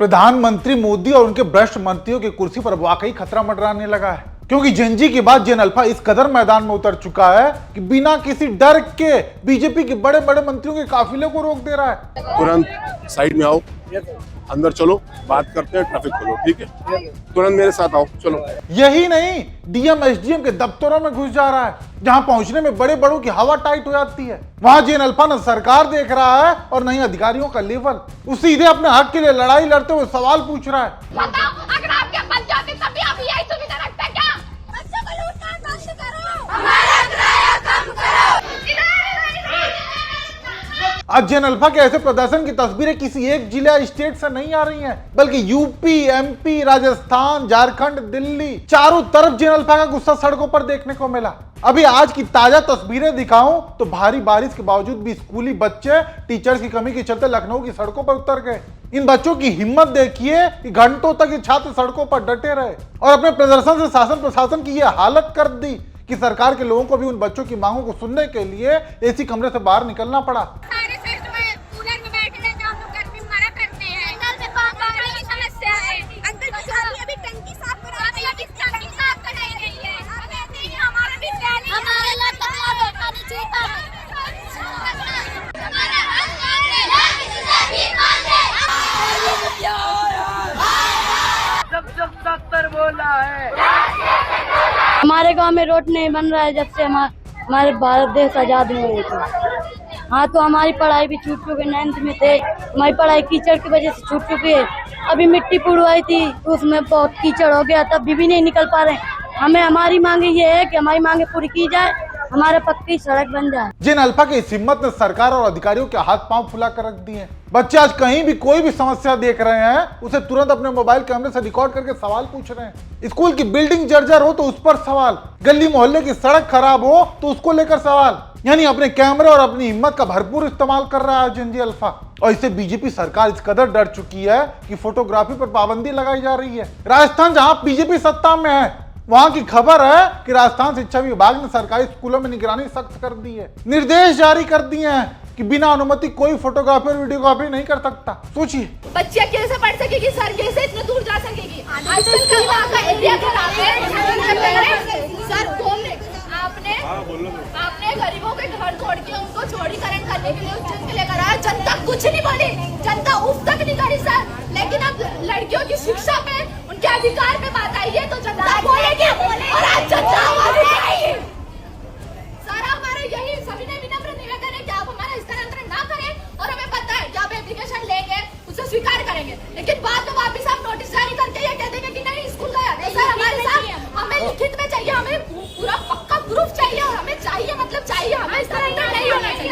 प्रधानमंत्री मोदी और उनके भ्रष्ट मंत्रियों की कुर्सी पर वाकई खतरा मंडराने लगा है, क्योंकि जेनजी के बाद जेन अल्फा इस कदर मैदान में उतर चुका है कि बिना किसी डर के बीजेपी के बड़े बड़े मंत्रियों के काफिले को रोक दे रहा है। तुरंत साइड में आओ, अंदर चलो, बात करते हैं, ट्रैफिक खोलो, ठीक है? तुरंत मेरे साथ आओ, चलो। यही नहीं, डीएम एसडीएम के दफ्तरों में घुस जा रहा है, जहां पहुंचने में बड़े बड़ों की हवा टाइट हो जाती है। वहां जेन अल्फा न सरकार देख रहा है और न ही अधिकारियों का लेवल। वो सीधे अपने हक के लिए लड़ाई लड़ते हुए सवाल पूछ रहा है। बताओ, अगर आपके पंचायत तब भी आप यही सुविधा रखते हैं क्या? बच्चों को लूटना बंद करो, हमारा किराया कम करो। आज जेन अल्फा के ऐसे प्रदर्शन की तस्वीरें किसी एक जिला स्टेट से नहीं आ रही हैं, बल्कि यूपी, एमपी, राजस्थान, झारखंड, दिल्ली, चारों तरफ जेन अल्फा का गुस्सा सड़कों पर देखने को मिला। अभी आज की ताजा तस्वीरें दिखाऊं तो भारी बारिश के बावजूद भी स्कूली बच्चे टीचर्स की कमी के चलते लखनऊ की सड़कों पर उतर गए। इन बच्चों की हिम्मत देखिए कि घंटों तक ये छात्र सड़कों पर डटे रहे और अपने प्रदर्शन से शासन प्रशासन की यह हालत कर दी कि सरकार के लोगों को भी उन बच्चों की मांगों को सुनने के लिए एसी कमरे से बाहर निकलना पड़ा। हमारे गांव में रोड नहीं बन रहा है जब से हमारे भारत देश आजाद हुए थे। हाँ, तो हमारी पढ़ाई भी छूट चुकी, 9th में थे, हमारी पढ़ाई कीचड़ की वजह से छूट चुकी है। अभी मिट्टी पुड़वाई थी तो उसमें बहुत कीचड़ हो गया, तब भी नहीं निकल पा रहे। हमें हमारी मांगे ये है कि हमारी मांगे पूरी की जाए, हमारे पक्की सड़क बन जाए। जेन अल्फा के इस हिम्मत ने सरकार और अधिकारियों के हाथ पांव फुला कर रख दिए। बच्चे आज कहीं भी कोई भी समस्या देख रहे हैं, उसे तुरंत अपने मोबाइल कैमरे से रिकॉर्ड करके सवाल पूछ रहे हैं। स्कूल की बिल्डिंग जर्जर हो तो उस पर सवाल, गली मोहल्ले की सड़क खराब हो तो उसको लेकर सवाल। यानी अपने कैमरे और अपनी हिम्मत का भरपूर इस्तेमाल कर रहा है जेनजी अल्फा। और इससे बीजेपी सरकार इस कदर डर चुकी है कि फोटोग्राफी पर पाबंदी लगाई जा रही है। राजस्थान जहां बीजेपी सत्ता में है, वहां की खबर है कि राजस्थान शिक्षा विभाग ने सरकारी स्कूलों में निगरानी सख्त कर दी है। निर्देश जारी कर दिए हैं कि बिना अनुमति कोई फोटोग्राफी और वीडियोग्राफी नहीं कर सकता। सोचिए, बच्चियां कैसे पढ़ सकेगी सर, कैसे इतने दूर जा सकेगी? आजकल का वहाँ का एरिया खराब है सर। घूमने आपने गरीबों के घर तोड़ के उनको चौड़ीकरण करने के लिए उच्च के लेकर आया। जनता कुछ नहीं बोली, जनता उफ तक नहीं करी सर। लेकिन अब लड़कियों की शिक्षा पे, उनके अधिकार पे बात आई है तो जनता बोलेगी और आज जनता आवाज उठाएगी। सर, हमारे यही सभी ने विनम्र निवेदन है कि आप हमारा स्थानांतरण ना करें, और हमें पता है कि आप एप्लीकेशन लेंगे, उसे स्वीकार करेंगे, लेकिन बाद में वापिस आप नोटिस जारी करके ये कह देंगे कि नहीं स्कूल गया। तो सर, हमारे साथ हमें लिखित में चाहिए, हमें पूरा पक्का प्रूफ चाहिए, और हमें चाहिए मतलब चाहिए, हमें स्थानांतरण नहीं होना चाहिए।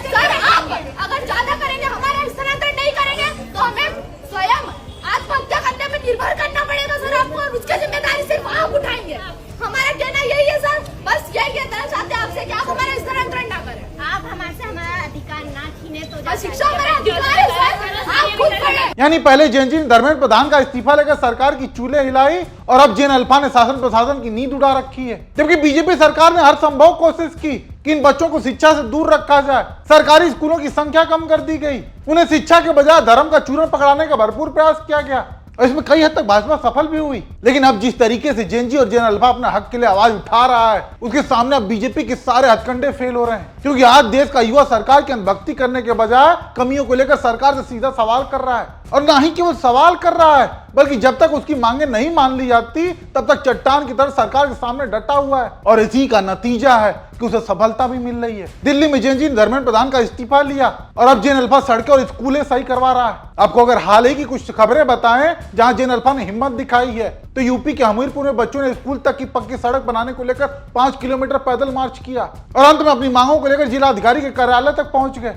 सर, आप अगर ज्यादा करेंगे, हमारा स्थानांतरण नहीं करेंगे तो हमें स्वयं आत्महत्या करने में निर्भर करना पड़ेगा सर आपको, और उसकी जिम्मेदारी सिर्फ आप उठाएंगे। हमारा कहना यही है सर, बस यही कहना चाहते हैं आपसे कि आप हमारा स्थानांतरण ना करें। आप हमारे से हमारा अधिकार ना छीने तो शिक्षा हमारा अधिकार है सर, आप खुद पढ़ें। यानी पहले जेनजी ने धर्मेंद्र प्रधान का इस्तीफा लेकर सरकार की चूल्हे हिलाई और अब जेन अल्फा ने शासन प्रशासन की नींद उड़ा रखी है। जबकि बीजेपी सरकार ने हर संभव कोशिश की कि इन बच्चों को शिक्षा से दूर रखा जाए। सरकारी स्कूलों की संख्या कम कर दी गई, उन्हें शिक्षा के बजाय धर्म का चूरन पकड़ाने का भरपूर प्रयास किया गया और इसमें कई हद तक भाजपा सफल भी हुई। लेकिन अब जिस तरीके से जेनजी और जेन अल्फा अपने हक के लिए आवाज उठा रहा है, उसके सामने अब बीजेपी के सारे हथकंडे फेल हो रहे हैं, क्योंकि आज देश का युवा सरकार की अंधभक्ति करने के बजाय कमियों को लेकर सरकार से सीधा सवाल कर रहा है। और ना ही केवल सवाल कर रहा है, बल्कि जब तक उसकी मांगे नहीं मान ली जाती तब तक चट्टान की तरह सरकार के सामने डटा हुआ है। और इसी का नतीजा है कि उसे सफलता भी मिल रही है। दिल्ली में जेनजी ने धर्मेंद्र प्रधान का इस्तीफा लिया और अब जेन अल्फा सड़कें और स्कूलें सही करवा रहा है। आपको अगर हाल ही की कुछ खबरें बताएं जहां जेन अल्फा ने हिम्मत दिखाई है, तो यूपी के हमीरपुर में बच्चों ने स्कूल तक की पक्की सड़क बनाने को लेकर 5 किलोमीटर पैदल मार्च किया और अंत में अपनी मांगों को लेकर जिला अधिकारी के कार्यालय तक पहुंच गए।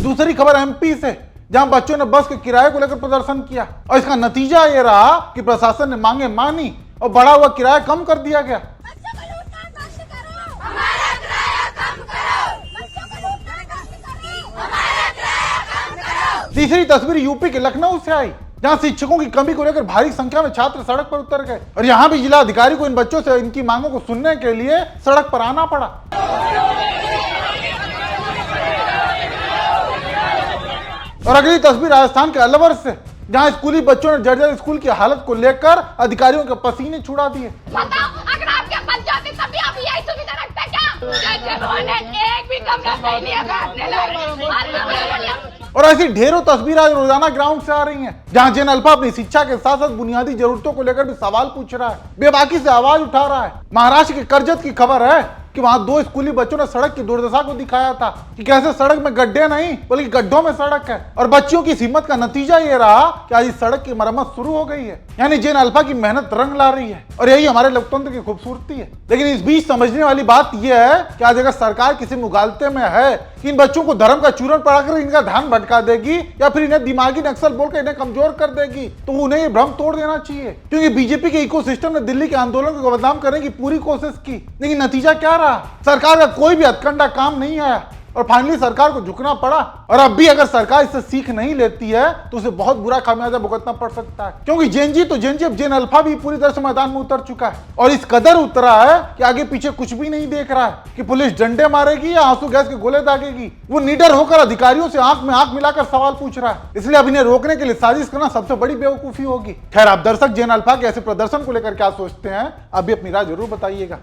दूसरी खबर एमपी से, जहां बच्चों ने बस के किराए को लेकर प्रदर्शन किया और इसका नतीजा ये रहा कि प्रशासन ने मांगे मानी और बढ़ा हुआ किराया कम कर दिया गया। तीसरी तस्वीर यूपी के लखनऊ से आई, जहां शिक्षकों की कमी को लेकर भारी संख्या में छात्र सड़क पर उतर गए और यहां भी जिला अधिकारी को इन बच्चों से इनकी मांगों को सुनने के लिए सड़क पर आना पड़ा। और अगली तस्वीर राजस्थान के अलवर से, जहां स्कूली बच्चों ने जर्जर स्कूल की हालत को लेकर अधिकारियों के पसीने छुड़ा दिए। बताओ, अगर आपके बन जाते तभी आप यही सुविधा रखते क्या? जिन्होंने एक भी कमरा नहीं लिया बैठने लगे। और ऐसी ढेरों तस्वीरें आज रोजाना ग्राउंड से आ रही हैं, जहां जेन अल्फा अपनी शिक्षा के साथ साथ बुनियादी जरूरतों को लेकर भी सवाल पूछ रहा है, बेबाकी से आवाज उठा रहा है। महाराष्ट्र के करजत की खबर है कि वहां 2 स्कूली बच्चों ने सड़क की दुर्दशा को दिखाया था कि कैसे सड़क में गड्ढे नहीं बल्कि गड्ढों में सड़क है। और बच्चियों की इस हिम्मत का नतीजा ये रहा कि आज इस सड़क की मरम्मत शुरू हो गई है। यानी जेन अल्फा की मेहनत रंग ला रही है और यही हमारे लोकतंत्र की खूबसूरती है। लेकिन इस बीच समझने वाली बात यह है कि आज अगर सरकार किसी मुगालते में है कि इन बच्चों को धर्म का चूरन पढ़ाकर इनका ध्यान भटका देगी या फिर इन्हें दिमागी नक्सल बोलकर इन्हें कमजोर कर देगी, तो उन्हें ये भ्रम तोड़ देना चाहिए। क्योंकि बीजेपी के इकोसिस्टम ने दिल्ली के आंदोलन को बदनाम करने की पूरी कोशिश की, लेकिन नतीजा क्या रहा? सरकार का कोई भी हथकंडा काम नहीं आया और फाइनली सरकार को झुकना पड़ा। और अब भी अगर सरकार इससे सीख नहीं लेती है तो उसे बहुत बुरा खामियाजा भुगतना पड़ सकता है। क्योंकि जेनजी तो जेनजी, अब जेन अल्फा भी पूरी तरह से मैदान में उतर चुका है और इस कदर उतरा है कि आगे पीछे कुछ भी नहीं देख रहा है कि पुलिस डंडे मारेगी या आंसू गैस के गोले दागेगी। वो निडर होकर अधिकारियों से आंख में आंख मिलाकर सवाल पूछ रहा है। इसलिए अब इन्हें रोकने के लिए साजिश करना सबसे बड़ी बेवकूफी होगी। खैर, आप दर्शक जेन अल्फा के ऐसे प्रदर्शन को लेकर क्या सोचते हैं? आप भी अपनी राय जरूर बताइएगा।